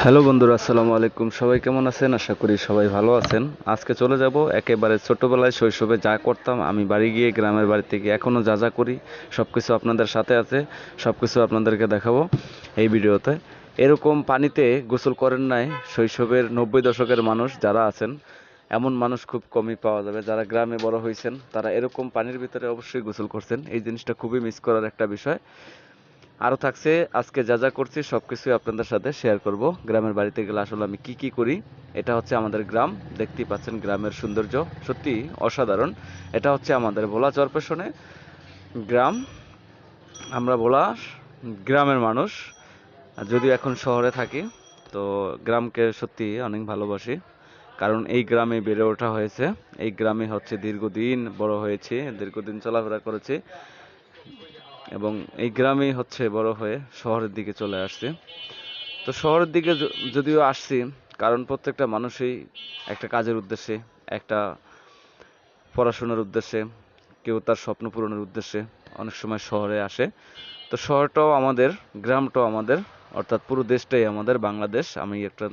Hello বন্ধুরা, আসসালামু আলাইকুম। সবাই কেমন আছেন? আশা করি সবাই ভালো আছেন। আজকে চলে যাব একেবারে ছোটবেলায়, শৈশবে যা করতাম আমি বাড়ি গিয়ে, গ্রামের বাড়ি থেকে এখনও যা যা করি সব কিছু আপনাদের সাথে আছে, সব কিছু আপনাদেরকে দেখাবো এই ভিডিওতে। এরকম পানিতে গোসল করেন নাই শৈশবের 90 দশকের মানুষ যারা আছেন, এমন মানুষ খুব কমই পাওয়া যাবে। যারা গ্রামে বড় হয়েছেন তারা এরকম পানির ভিতরে অবশ্যই গোসল করছেন। এই জিনিসটা খুবই মিস করার একটা বিষয়। আরও থাকছে, আজকে যা যা করছি সব কিছুই আপনাদের সাথে শেয়ার করব। গ্রামের বাড়িতে গেলে আসলে আমি কি কি করি। এটা হচ্ছে আমাদের গ্রাম, দেখতেই পাচ্ছেন গ্রামের সৌন্দর্য সত্যি অসাধারণ। এটা হচ্ছে আমাদের ভোলা চরপেশনে গ্রাম। আমরা ভোলা গ্রামের মানুষ, যদিও এখন শহরে থাকি। তো গ্রামকে সত্যি অনেক ভালোবাসি, কারণ এই গ্রামে বেড়ে ওঠা হয়েছে। এই গ্রামে হচ্ছে দীর্ঘদিন বড় হয়েছি, দীর্ঘদিন চলাফেরা করেছি, এবং এই গ্রামেই হচ্ছে বড় হয়ে শহরের দিকে চলে আসছি। তো শহরের দিকে যদিও আসছি, কারণ প্রত্যেকটা মানুষই একটা কাজের উদ্দেশ্যে, একটা পড়াশোনার উদ্দেশ্যে, কেউ তার স্বপ্ন পূরণের উদ্দেশ্যে অনেক সময় শহরে আসে। তো শহরটাও আমাদের, গ্রামটাও আমাদের, অর্থাৎ পুরো দেশটাই আমাদের বাংলাদেশ। আমি একটা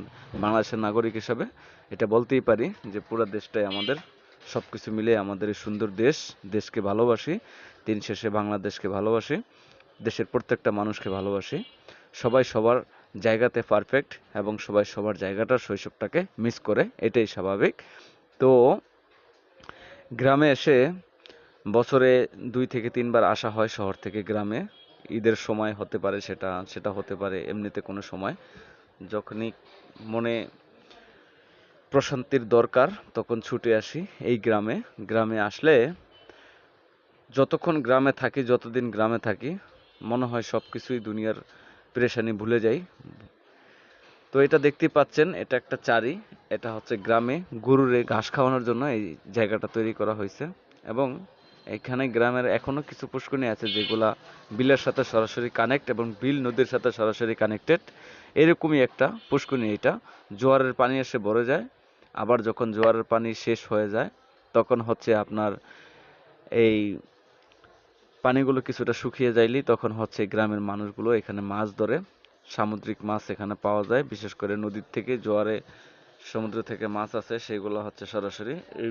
বাংলাদেশের নাগরিক হিসাবে এটা বলতেই পারি যে পুরো দেশটাই আমাদের। সব কিছু মিলে আমাদের এই সুন্দর দেশ, দেশকে ভালোবাসি। দিন শেষে বাংলাদেশকে ভালোবাসি, দেশের প্রত্যেকটা মানুষকে ভালোবাসি। সবাই সবার জায়গাতে পারফেক্ট, এবং সবাই সবার জায়গাটার শৈশবটাকে মিস করে, এটাই স্বাভাবিক। তো গ্রামে এসে বছরে 2 থেকে 3 বার আসা হয় শহর থেকে গ্রামে। ঈদের সময় হতে পারে, সেটা সেটা হতে পারে এমনিতে কোনো সময়, যখনই মনে প্রশান্তির দরকার তখন ছুটে আসি এই গ্রামে। গ্রামে আসলে যতক্ষণ গ্রামে থাকি, যতদিন গ্রামে থাকি, মনে হয় সব কিছুই দুনিয়ার পেরেশানি ভুলে যাই। তো এটা দেখতেই পাচ্ছেন, এটা একটা চারি। এটা হচ্ছে গ্রামে গরুরে ঘাস খাওয়ানোর জন্য এই জায়গাটা তৈরি করা হয়েছে। এবং এখানে গ্রামের এখনো কিছু পুষ্করিণী আছে যেগুলা বিলের সাথে সরাসরি কানেক্ট, এবং বিল নদীর সাথে সরাসরি কানেক্টেড। এরকমই একটা পুষ্করিণী এটা। জোয়ারের পানি এসে ভরে যায়, আবার যখন জোয়ারের পানি শেষ হয়ে যায় তখন হচ্ছে আপনার এই পানিগুলো কিছুটা শুকিয়ে যাইলেই তখন হচ্ছে গ্রামের মানুষগুলো এখানে মাছ ধরে। সামুদ্রিক মাছ এখানে পাওয়া যায়, বিশেষ করে নদীর থেকে, জোয়ারে সমুদ্র থেকে মাছ আছে, সেগুলো হচ্ছে সরাসরি এই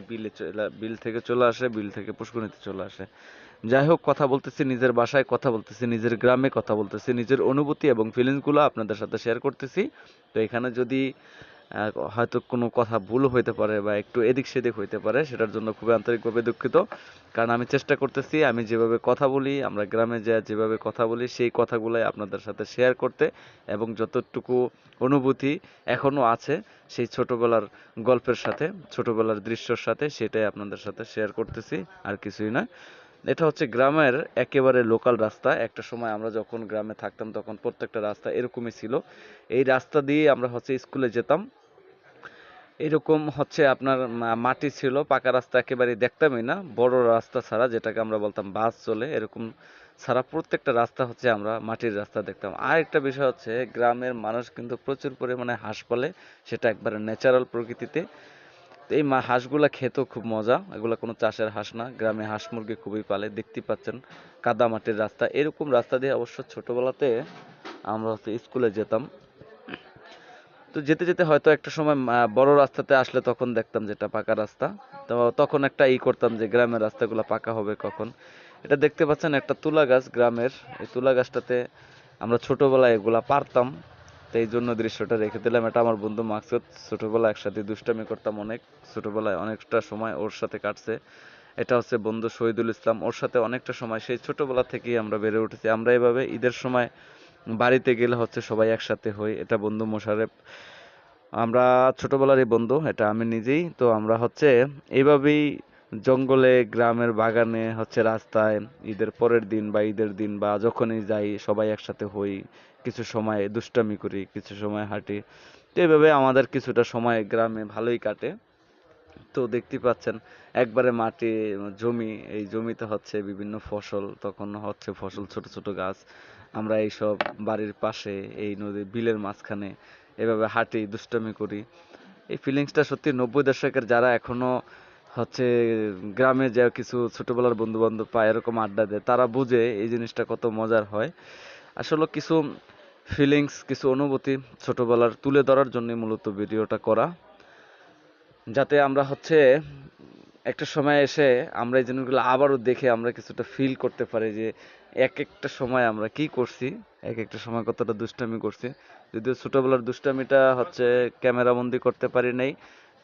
বিল থেকে চলে আসে, বিল থেকে পুষ্করিণীতে চলে আসে। যাই হোক, কথা বলতেছি নিজের বাসায়, কথা বলতেছি নিজের গ্রামে, কথা বলতেছি নিজের অনুভূতি এবং ফিলিংসগুলো আপনাদের সাথে শেয়ার করতেছি। তো এখানে যদি হয়তো কোনো কথা ভুল হইতে পারে বা একটু এদিক সেদিক হইতে পারে, সেটার জন্য খুবই আন্তরিকভাবে দুঃখিত। কারণ আমি চেষ্টা করতেছি, আমি যেভাবে কথা বলি, আমরা গ্রামে যা যেভাবে কথা বলি সেই কথাগুলাই আপনাদের সাথে শেয়ার করতে, এবং যতটুকু অনুভূতি এখনো আছে সেই ছোটবেলার গল্পের সাথে, ছোটবেলার দৃশ্যর সাথে, সেটাই আপনাদের সাথে শেয়ার করতেছি, আর কিছুই না। এটা হচ্ছে গ্রামের একেবারে লোকাল রাস্তা। একটা সময় আমরা যখন গ্রামে থাকতাম তখন প্রত্যেকটা রাস্তা এরকমই ছিল। এই রাস্তা দিয়ে আমরা হচ্ছে স্কুলে যেতাম। এরকম হচ্ছে আপনার মাটি ছিল, পাকা রাস্তা একেবারে দেখতামই না, বড় রাস্তা ছাড়া, যেটাকে আমরা বলতাম বাস চলে, এরকম ছাড়া প্রত্যেকটা রাস্তা হচ্ছে আমরা মাটির রাস্তা দেখতাম। আর একটা বিষয় হচ্ছে, গ্রামের মানুষ কিন্তু প্রচুর পরিমাণে হাঁস পালে, সেটা একবারে ন্যাচারাল প্রকৃতিতে। তো এই হাঁসগুলা খেতেও খুব মজা, এগুলা কোনো চাষের হাঁস না, গ্রামে হাঁস মুরগি খুবই পালে। দেখতেই পাচ্ছেন কাদা মাটির রাস্তা, এরকম রাস্তা দিয়ে অবশ্য ছোটবেলাতে আমরা হচ্ছে স্কুলে যেতাম। তো যেতে যেতে হয়তো একটা সময় বড় রাস্তাতে আসলে তখন দেখতাম যেটা পাকা রাস্তা। তো তখন একটা করতাম যে গ্রামের রাস্তাগুলো পাকা হবে কখন। এটা দেখতে পাচ্ছেন একটা তুলা গাছ গ্রামের, এই তুলা গাছটাতে আমরা ছোটবেলায় এগুলা পারতাম। তো এই জন্য দৃশ্যটা রেখে দিলাম। এটা আমার বন্ধু মাকসুদ, ছোটবেলায় একসাথে দুষ্টামি করতাম অনেক, ছোটবেলায় অনেকটা সময় ওর সাথে কাটছে। এটা হচ্ছে বন্ধু শহীদুল ইসলাম, ওর সাথে অনেকটা সময় সেই ছোটবেলা থেকেই আমরা বেড়ে উঠেছি। আমরা এভাবে ঈদের সময় বাড়িতে গেলে হচ্ছে সবাই একসাথে হই। এটা বন্ধু মোশারেফ, আমরা ছোটবেলারই বন্ধু, এটা আমি নিজেই। তো আমরা হচ্ছে এইভাবেই জঙ্গলে, গ্রামের বাগানে, হচ্ছে রাস্তায় ঈদের পরের দিন বা ঈদের দিন বা যখনই যাই সবাই একসাথে হই, কিছু সময় দুষ্টামি করি, কিছু সময় হাঁটি। তো এইভাবে আমাদের কিছুটা সময় গ্রামে ভালোই কাটে। তো দেখতেই পাচ্ছেন একবারে মাটি, জমি, এই জমিতে হচ্ছে বিভিন্ন ফসল, তখন হচ্ছে ফসল, ছোট ছোট গাছ। আমরা এইসব বাড়ির পাশে এই নদী বিলের মাঝখানে এভাবে হাঁটি, দুষ্টামি করি। এই ফিলিংসটা সত্যি 90 দশকের যারা এখনো হচ্ছে গ্রামে যা কিছু ছোটবেলার বন্ধু বান্ধব পায়, এরকম আড্ডা দেয়, তারা বুঝে এই জিনিসটা কত মজার হয়। আসলে কিছু ফিলিংস, কিছু অনুভূতি ছোটবেলার তুলে ধরার জন্য মূলত ভিডিওটা করা, যাতে আমরা একটা সময় এসে আমরা এই জিনিসগুলো আবারও দেখে আমরা কিছুটা ফিল করতে পারি যে এক একটা সময় আমরা কি করছি, এক একটা সময় কতটা দুষ্টামি করছি। যদিও ছোটবেলার দুষ্টামিটা ক্যামেরা বন্দি করতে পারি নাই,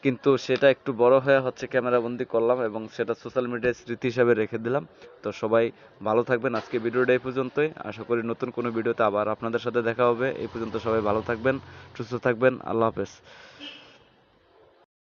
কিন্তু সেটা একটু বড় হয়ে ক্যামেরা বন্দি করলাম এবং সেটা সোশ্যাল মিডিয়ায় স্মৃতি হিসাবে রেখে দিলাম। তো সবাই ভালো থাকবেন। আজকে ভিডিওটা এই পর্যন্তই। আশা করি নতুন কোনো ভিডিওতে আবার আপনাদের সাথে দেখা হবে। এই পর্যন্ত সবাই ভালো থাকবেন, সুস্থ থাকবেন। আল্লাহ হাফেজ।